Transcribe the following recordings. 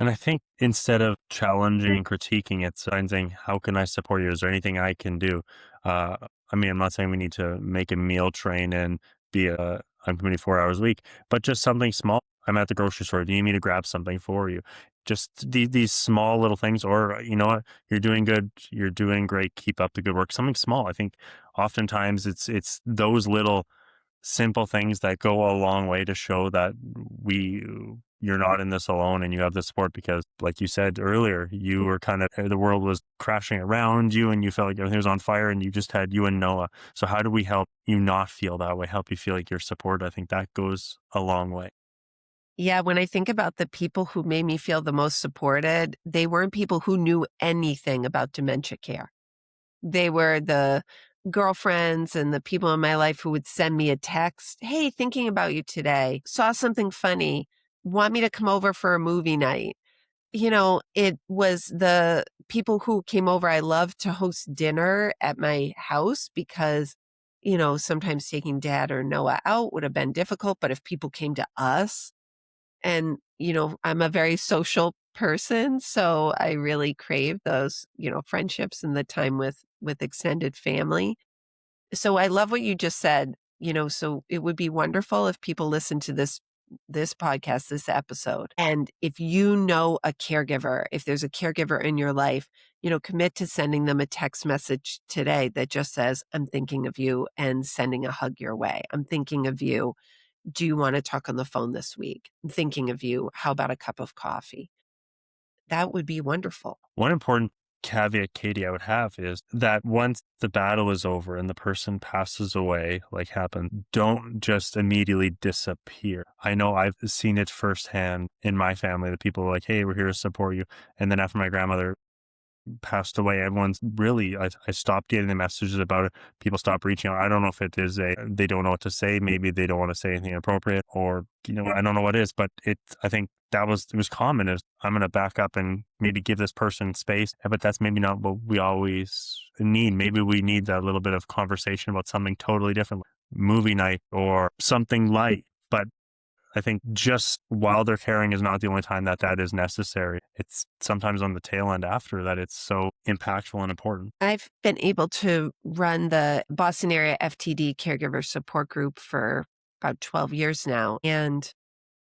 And I think instead of challenging and critiquing it, so I'm saying, how can I support you? Is there anything I can do? Uh, I mean, I'm not saying we need to make a meal train and be on 24 hours a week, but just something small. I'm at the grocery store. Do you need me to grab something for you? Just these small little things, or you know what, you're doing good, you're doing great. Keep up the good work. Something small. I think oftentimes it's those little simple things that go a long way to show that we you're not in this alone and you have the support, because like you said earlier, you were kind of, the world was crashing around you and you felt like everything was on fire and you just had you and Noah. So how do we help you not feel that way, help you feel like you're supported? I think that goes a long way. Yeah, when I think about the people who made me feel the most supported, they weren't people who knew anything about dementia care. They were the girlfriends and the people in my life who would send me a text, "Hey, thinking about you today. Saw something funny. Want me to come over for a movie night?" It was the people who came over. I love to host dinner at my house because, sometimes taking dad or Noah out would have been difficult, but if people came to us, and, I'm a very social person, so I really crave those, friendships and the time with extended family. So I love what you just said, so it would be wonderful if people listen to this podcast, this episode. And if you know a caregiver, if there's a caregiver in your life, commit to sending them a text message today that just says, "I'm thinking of you," and sending a hug your way. "I'm thinking of you. Do you want to talk on the phone this week? I'm thinking of you. How about a cup of coffee?" That would be wonderful. One important caveat, Katie, I would have is that once the battle is over and the person passes away, like happened, don't just immediately disappear. I know I've seen it firsthand in my family that people are like, "Hey, we're here to support you." And then after my grandmother passed away, everyone's really, I stopped getting the messages about it. People stopped reaching out. I don't know if it is they don't know what to say. Maybe they don't want to say anything appropriate, or, I don't know what it is, but I think it was common is, I'm going to back up and maybe give this person space, but that's maybe not what we always need. Maybe we need that little bit of conversation about something totally different, movie night or something light. But I think just while they're caring is not the only time that is necessary. It's sometimes on the tail end after that it's so impactful and important. I've been able to run the Boston area FTD caregiver support group for about 12 years now. And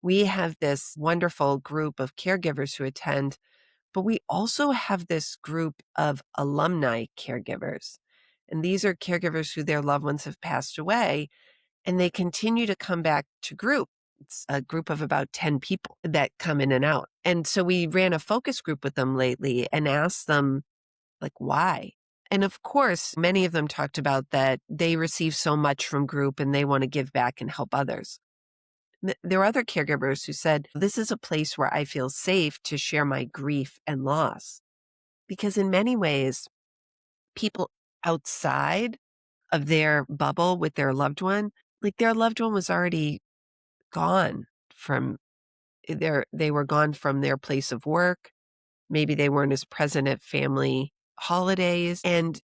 we have this wonderful group of caregivers who attend, but we also have this group of alumni caregivers. And these are caregivers who their loved ones have passed away, and they continue to come back to group. It's a group of about 10 people that come in and out. And so we ran a focus group with them lately and asked them, like, why? And of course, many of them talked about that they receive so much from group and they want to give back and help others. There are other caregivers who said, "This is a place where I feel safe to share my grief and loss." Because in many ways, people outside of their bubble with their loved one, like their loved one was already gone from they were gone from their place of work. Maybe they weren't as present at family holidays. And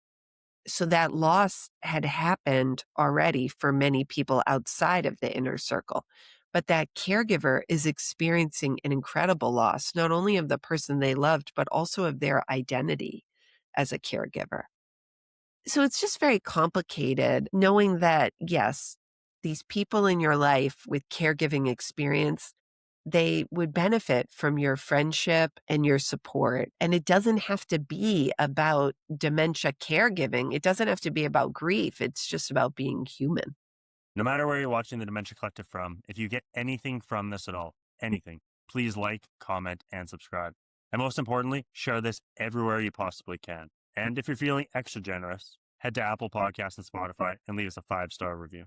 so that loss had happened already for many people outside of the inner circle. But that caregiver is experiencing an incredible loss, not only of the person they loved, but also of their identity as a caregiver. So it's just very complicated knowing that, yes, these people in your life with caregiving experience, they would benefit from your friendship and your support. And it doesn't have to be about dementia caregiving. It doesn't have to be about grief. It's just about being human. No matter where you're watching the Dementia Collective from, if you get anything from this at all, anything, please like, comment, and subscribe. And most importantly, share this everywhere you possibly can. And if you're feeling extra generous, head to Apple Podcasts and Spotify and leave us a 5-star review.